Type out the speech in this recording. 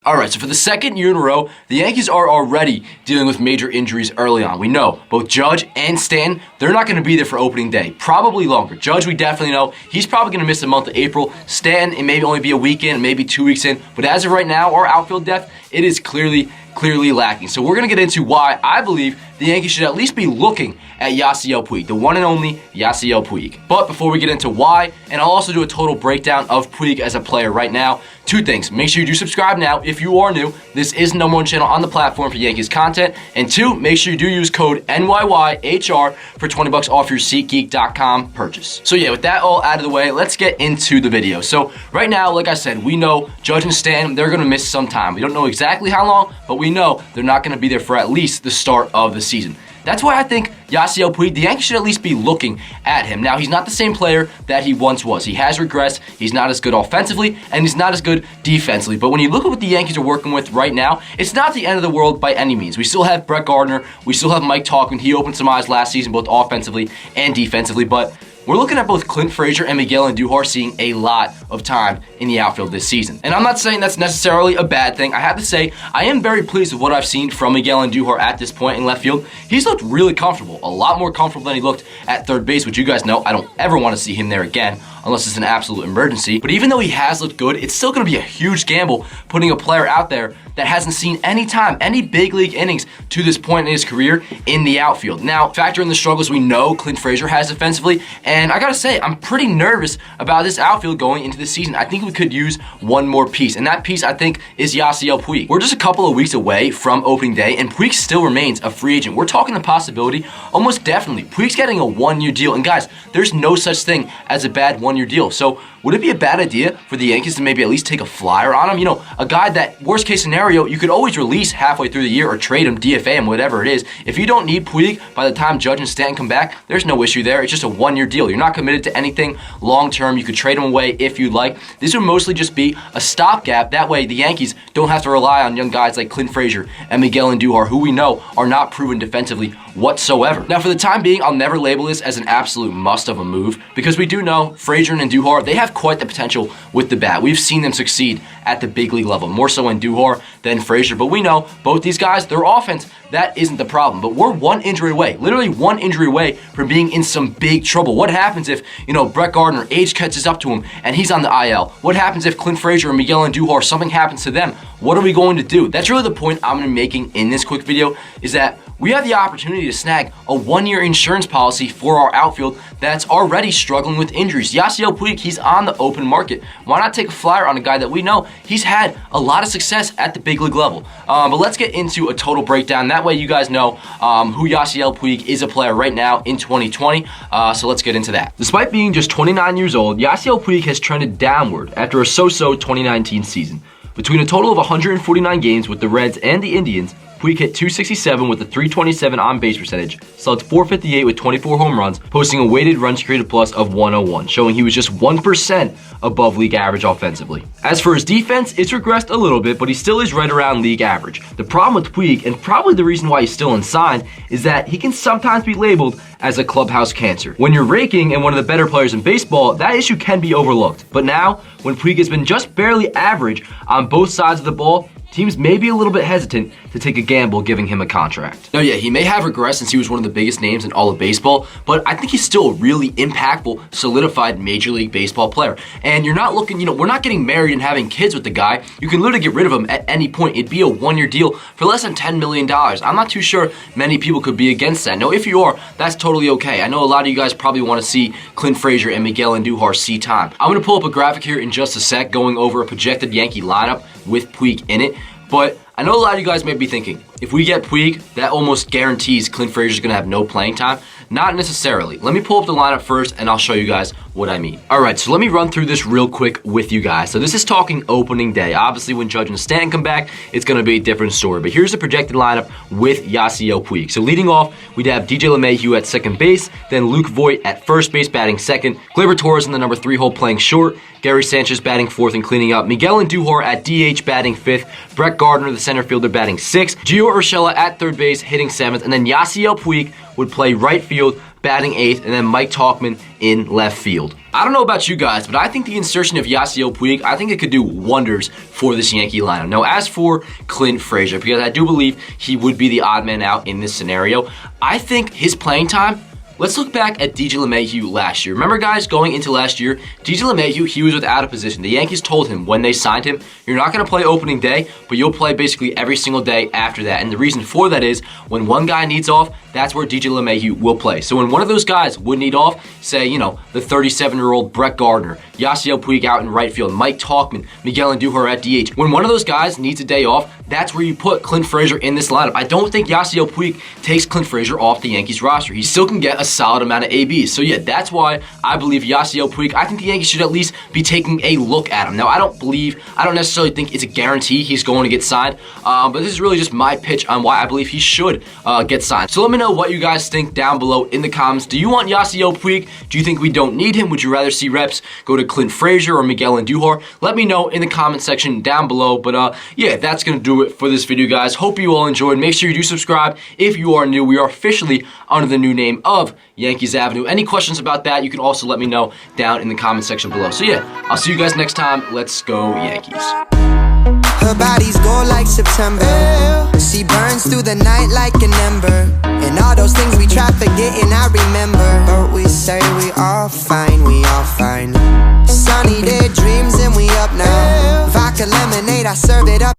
Alright, so for the second year in a row, the Yankees are already dealing with major injuries early on. We know both Judge and Stanton, they're not going to be there for opening day. Probably longer. Judge, we definitely know, he's probably going to miss the month of April. Stanton, it may only be a weekend, maybe 2 weeks in. But as of right now, our outfield depth, it is clearly lacking. So we're going to get into why I believe the Yankees should at least be looking at Yasiel Puig, the one and only Yasiel Puig. But before we get into why, and I'll also do a total breakdown of Puig as a player right now, two things. Make sure you do subscribe now if you are new. This is the #1 channel on the platform for Yankees content. And two, make sure you do use code NYYHR for $20 off your SeatGeek.com purchase. So yeah, with that all out of the way, let's get into the video. So right now, like I said, we know Judge and Stanton, they're going to miss some time. We don't know exactly how long, but we know they're not going to be there for at least the start of the season. That's why I think Yasiel Puig, the Yankees should at least be looking at him. Now, he's not the same player that he once was. He has regressed. He's not as good offensively, and he's not as good defensively. But when you look at what the Yankees are working with right now, it's not the end of the world by any means. We still have Brett Gardner. We still have Mike Tauchman. He opened some eyes last season, both offensively and defensively. But we're looking at both Clint Frazier and Miguel Andujar seeing a lot of time in the outfield this season. And I'm not saying that's necessarily a bad thing. I have to say, I am very pleased with what I've seen from Miguel Andujar at this point in left field. He's looked really comfortable, a lot more comfortable than he looked at third base, which you guys know I don't ever want to see him there again unless it's an absolute emergency. But even though he has looked good, it's still going to be a huge gamble putting a player out there that hasn't seen any time, any big league innings to this point in his career in the outfield. Now, factor in the struggles we know Clint Frazier has defensively, and I gotta say, I'm pretty nervous about this outfield going into the season. I think we could use one more piece, and that piece, I think, is Yasiel Puig. We're just a couple of weeks away from opening day, and Puig still remains a free agent. We're talking the possibility, almost definitely, Puig's getting a one-year deal, and guys, there's no such thing as a bad one-year deal. So would it be a bad idea for the Yankees to maybe at least take a flyer on him? You know, a guy that, worst case scenario, you could always release halfway through the year or trade him, DFA him, whatever it is. If you don't need Puig by the time Judge and Stanton come back, there's no issue there. It's just a one-year deal. You're not committed to anything long-term. You could trade him away if you'd like. This would mostly just be a stopgap. That way, the Yankees don't have to rely on young guys like Clint Frazier and Miguel Andujar, who we know are not proven defensively whatsoever. Now, for the time being, I'll never label this as an absolute must of a move because we do know Frazier and Andujar, they have quite the potential with the bat. We've seen them succeed at the big league level, more so Andujar than Frazier, but we know both these guys, their offense, that isn't the problem. But we're one injury away, literally one injury away from being in some big trouble. What happens if, Brett Gardner, age catches up to him and he's on the IL? What happens if Clint Frazier and Miguel Andujar, something happens to them? What are we going to do? That's really the point I'm going to be making in this quick video, is that we have the opportunity to snag a one-year insurance policy for our outfield that's already struggling with injuries. Yasiel Puig, he's on the open market. Why not take a flyer on a guy that we know he's had a lot of success at the big league level? But let's get into a total breakdown. That way you guys know who Yasiel Puig is a player right now in 2020. So let's get into that. Despite being just 29 years old, Yasiel Puig has trended downward after a so-so 2019 season. Between a total of 149 games with the Reds and the Indians, Puig hit .267 with a .327 on-base percentage, slugged .458 with 24 home runs, posting a weighted runs created plus of 101, showing he was just 1% above league average offensively. As for his defense, it's regressed a little bit, but he still is right around league average. The problem with Puig, and probably the reason why he's still unsigned, is that he can sometimes be labeled as a clubhouse cancer. When you're raking and one of the better players in baseball, that issue can be overlooked. But now, when Puig has been just barely average on both sides of the ball, teams may be a little bit hesitant to take a gamble giving him a contract. Now, yeah, he may have regressed since he was one of the biggest names in all of baseball, but I think he's still a really impactful, solidified Major League Baseball player. And you're not looking, we're not getting married and having kids with the guy. You can literally get rid of him at any point. It'd be a one-year deal for less than $10 million. I'm not too sure many people could be against that. Now, if you are, that's totally okay. I know a lot of you guys probably want to see Clint Frazier and Miguel Andujar see time. I'm going to pull up a graphic here in just a sec going over a projected Yankee lineup with Puig in it. But I know a lot of you guys may be thinking, if we get Puig, that almost guarantees Clint Frazier's going to have no playing time. Not necessarily. Let me pull up the lineup first, and I'll show you guys what I mean. All right, so let me run through this real quick with you guys. So this is talking opening day. Obviously, when Judge and Stanton come back, it's going to be a different story. But here's the projected lineup with Yasiel Puig. So leading off, we'd have DJ LeMahieu at second base, then Luke Voit at first base batting second, Gleyber Torres in the number 3 hole playing short, Gary Sanchez batting fourth and cleaning up, Miguel Andujar at DH batting fifth, Brett Gardner, the center fielder, batting sixth, Gio Urshela at third base hitting seventh, and then Yasiel Puig would play right field batting 8th, and then Mike Tauchman in left field. I don't know about you guys, but I think the insertion of Yasiel Puig, I think it could do wonders for this Yankee lineup. Now, as for Clint Frazier, because I do believe he would be the odd man out in this scenario, I think his playing time, let's look back at DJ LeMahieu last year. Remember, guys, going into last year, DJ LeMahieu, he was without a position. The Yankees told him when they signed him, you're not going to play opening day, but you'll play basically every single day after that. And the reason for that is when one guy needs off, that's where DJ LeMahieu will play. So when one of those guys would need off, say, the 37-year-old Brett Gardner, Yasiel Puig out in right field, Mike Tauchman, Miguel Andujar at DH. When one of those guys needs a day off, that's where you put Clint Frazier in this lineup. I don't think Yasiel Puig takes Clint Frazier off the Yankees roster. He still can get a solid amount of ABs. So yeah, that's why I believe Yasiel Puig, I think the Yankees should at least be taking a look at him. Now, I don't necessarily think it's a guarantee he's going to get signed, but this is really just my pitch on why I believe he should get signed. So let me know what you guys think down below in the comments. Do you want Yasiel Puig? Do you think we don't need him? Would you rather see reps go to Clint Frazier or Miguel Andujar? Let me know in the comment section down below. But yeah, that's going to do it for this video, guys. Hope you all enjoyed. Make sure you do subscribe if you are new. We are officially under the new name of Yankees Avenue. Any questions about that, you can also let me know down in the comment section below. So yeah, I'll see you guys next time. Let's go Yankees. Her body's gold like September. She burns through the night like an ember. And all those things we try forgetting, I remember. But we say we all fine, we all fine. Sunny day dreams and we up now. Vodka lemonade, I serve it up.